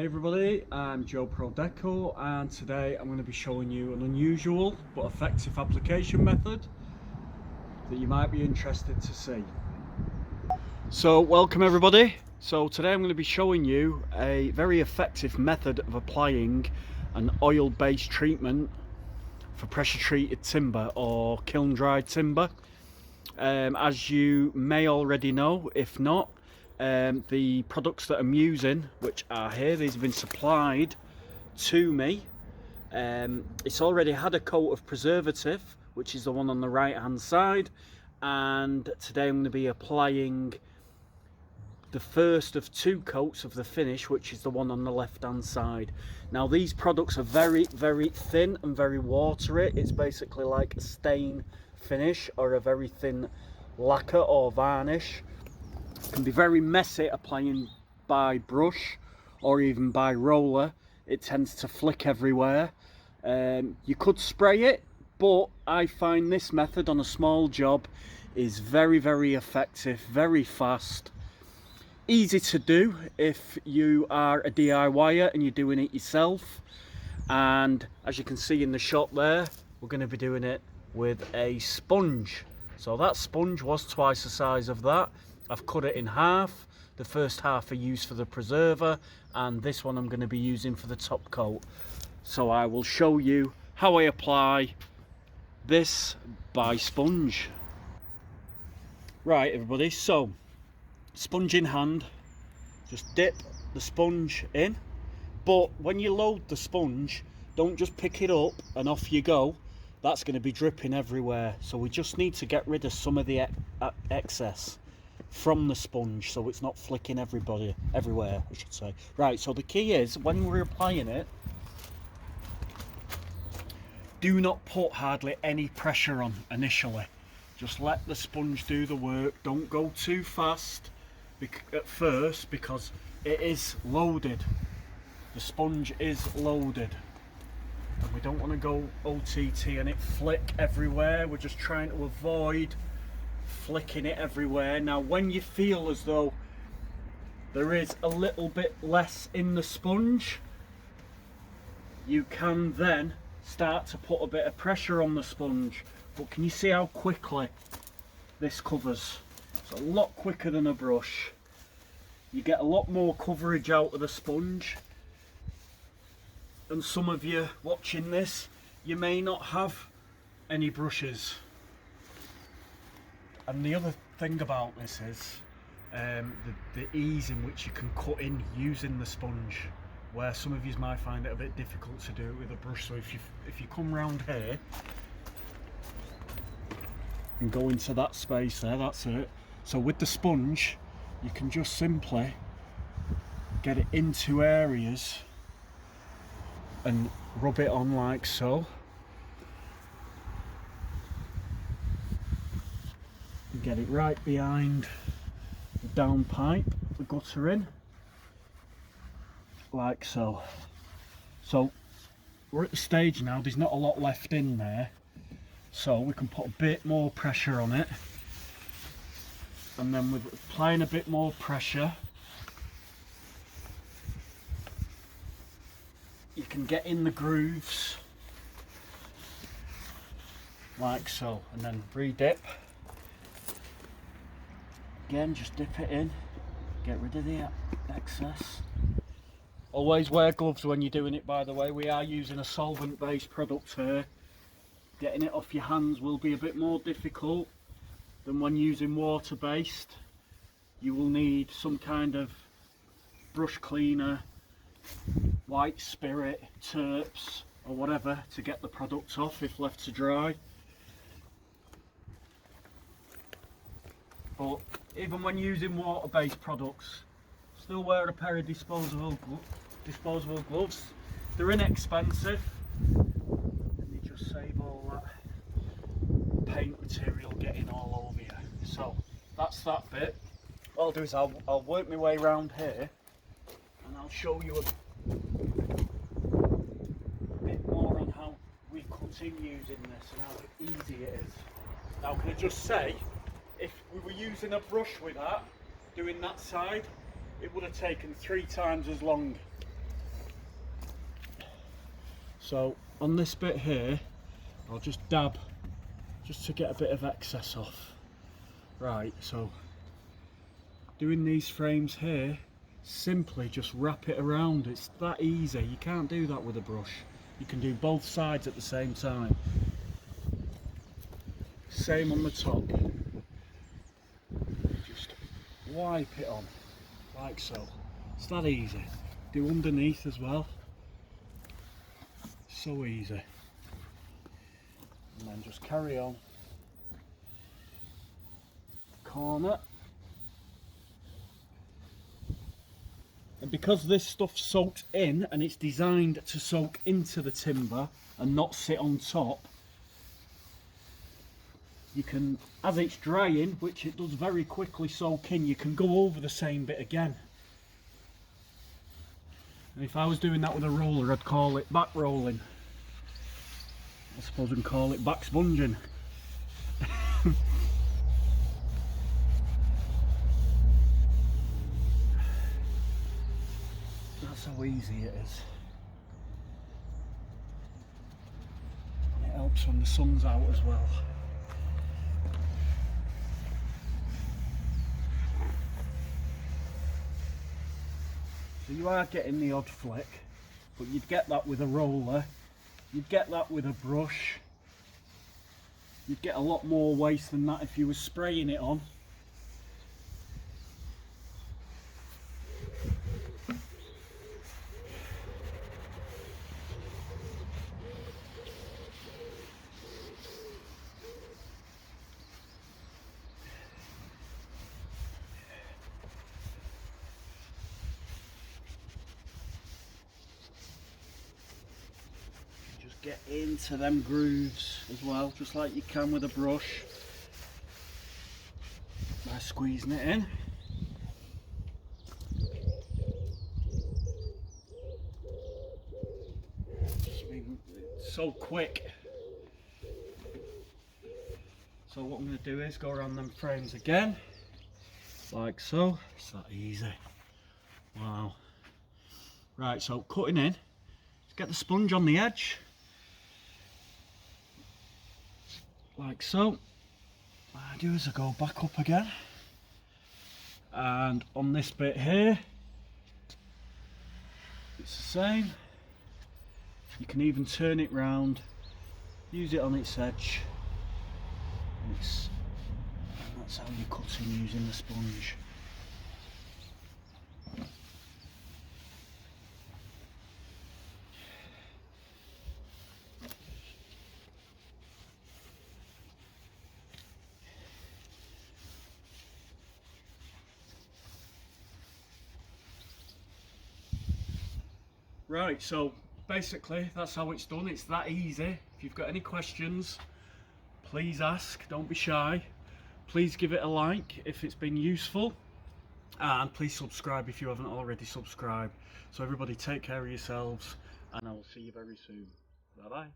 Hey everybody, I'm Joe Pro Decor, and today I'm going to be showing you an unusual but effective application method that you might be interested to see. So welcome everybody. So today I'm going to be showing you a very effective method of applying an oil-based treatment for pressure treated timber or kiln dried timber. As you may already know, if not, the products that I'm using, which are here, these have been supplied to me. It's already had a coat of preservative, which is the one on the right hand side, and today I'm going to be applying the first of two coats of the finish, which is the one on the left hand side. Now these products are very thin and very watery. It's basically like a stain finish or a very thin lacquer or varnish. It can be very messy applying by brush or even by roller. It tends to flick everywhere. You could spray it, but I find this method on a small job is very effective, very fast, easy to do if you are a DIYer and you're doing it yourself. And as you can see in the shot there, we're going to be doing it with a sponge. So that sponge was twice the size of that. I've cut it in half. The first half I used for the preserver, and this one I'm going to be using for the top coat. So I will show you how I apply this by sponge. Right everybody, so sponge in hand, just dip the sponge in, but when you load the sponge, don't just pick it up and off you go. That's going to be dripping everywhere, so we just need to get rid of some of the excess from the sponge so it's not flicking everywhere, I should say. Right, so the key is when we're applying it, do not put hardly any pressure on initially. Just let the sponge do the work. Don't go too fast at first because it is loaded. The sponge is loaded. And we don't want to go OTT and it flick everywhere. We're just trying to avoid flicking it everywhere. Now when you feel as though there is a little bit less in the sponge, you can then start to put a bit of pressure on the sponge. But can you see how quickly this covers? It's a lot quicker than a brush. You get a lot more coverage out of the sponge. And some of you watching this, you may not have any brushes. And the other thing about this is the ease in which you can cut in using the sponge, where some of you might find it a bit difficult to do it with a brush. So if you come round here and go into that space there, that's it. So with the sponge, you can just simply get it into areas and rub it on like so. And get it right behind the downpipe, the guttering, like so. So we're at the stage now, there's not a lot left in there, so we can put a bit more pressure on it. And then with applying a bit more pressure, you can get in the grooves like so, and then re-dip. Again, just dip it in, get rid of the excess. Always wear gloves when you're doing it, by the way. We are using a solvent based product here. Getting it off your hands will be a bit more difficult than when using water based. You will need some kind of brush cleaner, white spirit, terps or whatever to get the product off if left to dry. But even when using water based products, still wear a pair of disposable gloves. They're inexpensive and you just save all that paint material getting all over you. So that's that bit. What I'll do is I'll work my way around here and I'll show you a bit more on how we cut in using this and how easy it is. Now can I just say, if we were using a brush with that, doing that side, it would have taken 3 times as long. So on this bit here, I'll just dab just to get a bit of excess off. Right, so doing these frames here, simply just wrap it around. It's that easy. You can't do that with a brush. You can do both sides at the same time. Same on the top. Just wipe it on like so. It's that easy. Do underneath as well. So easy. And then just carry on. Corner. And because this stuff soaks in and it's designed to soak into the timber and not sit on top, you can, as it's drying, which it does very quickly soak in, you can go over the same bit again. And if I was doing that with a roller, I'd call it back rolling. I suppose we can call it back sponging. That's how easy it is. And it helps when the sun's out as well. So you are getting the odd flick, but you'd get that with a roller, you'd get that with a brush, you'd get a lot more waste than that if you were spraying it on. Get into them grooves as well, just like you can with a brush, by squeezing it in. It's so quick. So what I'm going to do is go around them frames again, like so. It's that easy. Wow. Right, so cutting in, just get the sponge on the edge. Like so. What I do is I go back up again, and on this bit here it's the same. You can even turn it round, use it on its edge, and that's how you cut in using the sponge. Right, so basically that's how it's done. It's that easy. If you've got any questions, please ask, don't be shy. Please give it a like if it's been useful, and please subscribe if you haven't already subscribed. So everybody, take care of yourselves, and I will see you very soon. Bye bye.